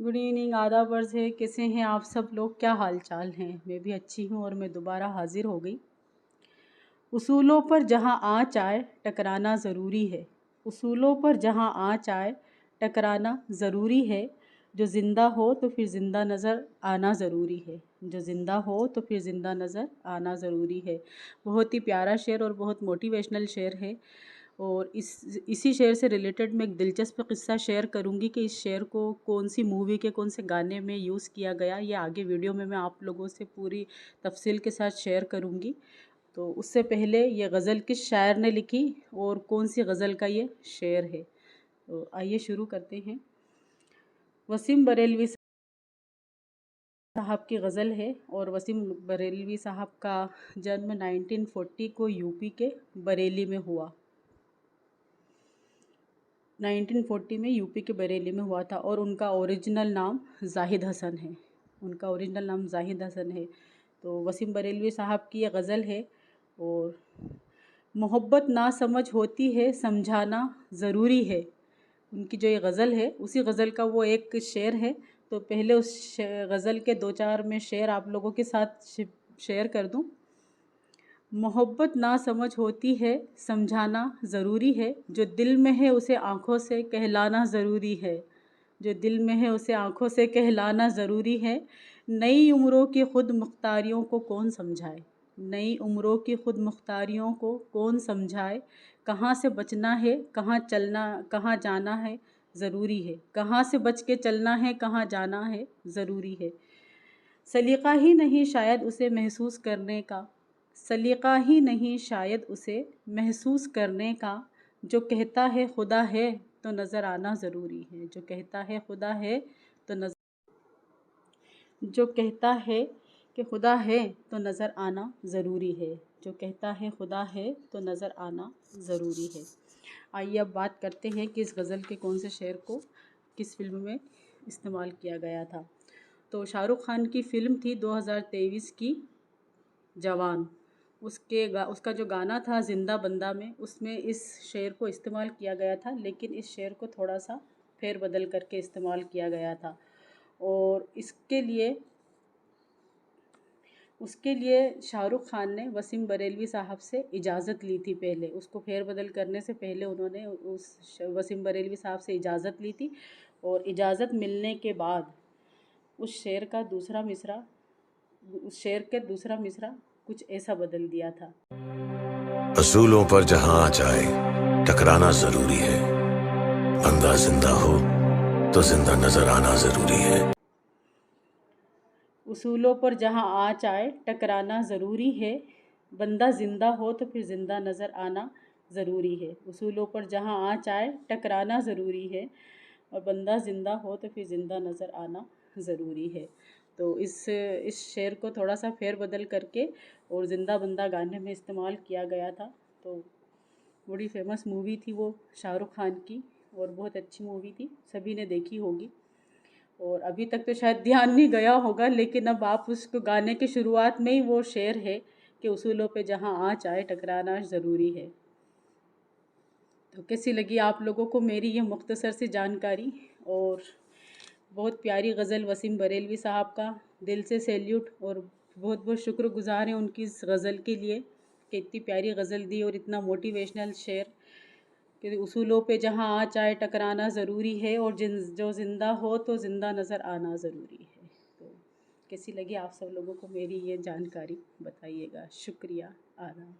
Good evening, आदाब अर्ज़ है। कैसे हैं आप सब लोग? क्या हाल चाल हैं? मैं भी अच्छी हूँ और मैं दोबारा हाजिर हो गई। उसूलों पर जहाँ आँच आए टकराना ज़रूरी है। उसूलों पर जहाँ आँच आए टकराना ज़रूरी है। जो ज़िंदा हो तो फिर ज़िंदा नज़र आना ज़रूरी है। जो ज़िंदा हो तो फिर ज़िंदा नज़र आना ज़रूरी है। बहुत ही प्यारा शेर और बहुत मोटिवेशनल शेर है। और इसी शेर से रिलेटेड मैं एक दिलचस्प किस्सा शेयर करूंगी कि इस शेर को कौन सी मूवी के कौन से गाने में यूज़ किया गया, ये आगे वीडियो में मैं आप लोगों से पूरी तफसील के साथ शेयर करूंगी। तो उससे पहले ये गज़ल किस शायर ने लिखी और कौन सी गज़ल का ये शेर है, तो आइए शुरू करते हैं। वसीम बरेलवी साहब की गज़ल है और वसीम बरेलवी साहब का जन्म 1940 को यूपी के बरेली में हुआ। 1940 में यूपी के बरेली में हुआ था और उनका ओरिजिनल नाम जाहिद हसन है। उनका ओरिजिनल नाम जाहिद हसन है। तो वसीम बरेलवी साहब की ये गज़ल है। और मोहब्बत ना समझ होती है, समझाना ज़रूरी है। उनकी जो ये गज़ल है उसी गज़ल का वो एक शेर है। तो पहले उस गज़ल के दो चार मैं शेर आप लोगों के साथ शेयर कर दूं। मोहब्बत ना समझ होती है, समझाना ज़रूरी है। जो दिल में है उसे आँखों से कहलाना ज़रूरी है। जो दिल में है उसे आँखों से कहलाना ज़रूरी है। नई उम्रों की ख़ुद मुख्तारियों को कौन समझाए। नई उम्रों की ख़ुद मुख्तारियों को कौन समझाए। कहाँ से बचना है, कहाँ चलना, कहाँ जाना है ज़रूरी है। कहाँ से बच के चलना है, कहाँ जाना है ज़रूरी है। सलीक़ा ही नहीं शायद उसे महसूस करने का। सलीक़ा ही नहीं शायद उसे महसूस करने का। जो कहता है खुदा है तो नज़र आना ज़रूरी है। जो कहता है खुदा है तो जो कहता है कि खुदा है तो नज़र आना ज़रूरी है। जो कहता है खुदा है तो नज़र आना ज़रूरी है। आइए अब बात करते हैं कि इस गज़ल के कौन से शेर को किस फिल्म में इस्तेमाल किया गया था। तो शाहरुख खान की फ़िल्म थी 2023 की जवान। उसका जो गाना था ज़िंदा बंदा में, उसमें इस शेर को इस्तेमाल किया गया था, लेकिन इस शेर को थोड़ा सा फेर बदल करके इस्तेमाल किया गया था। और उसके लिए शाहरुख खान ने वसीम बरेलवी साहब से इजाज़त ली थी। पहले उसको फेर बदल करने से पहले उन्होंने उस वसीम बरेलवी साहब से इजाज़त ली थी। और इजाज़त मिलने के बाद उस शेर के दूसरा मिसरा कुछ ऐसा बदल दिया था। असूलों पर जहां आ जाए टकराना जरूरी है। बंदा जिंदा हो तो जिंदा नजर आना जरूरी है। उसूलों पर जहाँ आँच आए टकराना ज़रूरी है। बंदा ज़िंदा हो तो फिर ज़िंदा नज़र आना ज़रूरी है। उसूलों पर जहाँ आँच आए टकराना ज़रूरी है और बंदा ज़िंदा हो तो फिर ज़िंदा नज़र आना ज़रूरी है। तो इस शेर को थोड़ा सा फेर बदल करके और ज़िंदा बंदा गाने में इस्तेमाल किया गया था। तो बड़ी फेमस मूवी थी वो शाहरुख खान की और बहुत अच्छी मूवी थी, सभी ने देखी होगी। और अभी तक तो शायद ध्यान नहीं गया होगा, लेकिन अब आप उसको गाने की शुरुआत में ही वो शेर है कि उसूलों पे जहाँ आँच आए टकराना ज़रूरी है। तो कैसी लगी आप लोगों को मेरी ये मुख्तसर सी जानकारी। और बहुत प्यारी गज़ल वसीम बरेलवी साहब का दिल से सैल्यूट और बहुत बहुत शुक्रगुज़ार हैं उनकी इस गज़ल के लिए कि इतनी प्यारी गज़ल दी और इतना मोटिवेशनल शेर कि उसूलों पे जहाँ आँच आए टकराना ज़रूरी है और जो ज़िंदा हो तो ज़िंदा नज़र आना ज़रूरी है। तो कैसी लगी आप सब लोगों को मेरी ये जानकारी बताइएगा। शुक्रिया। आदाब।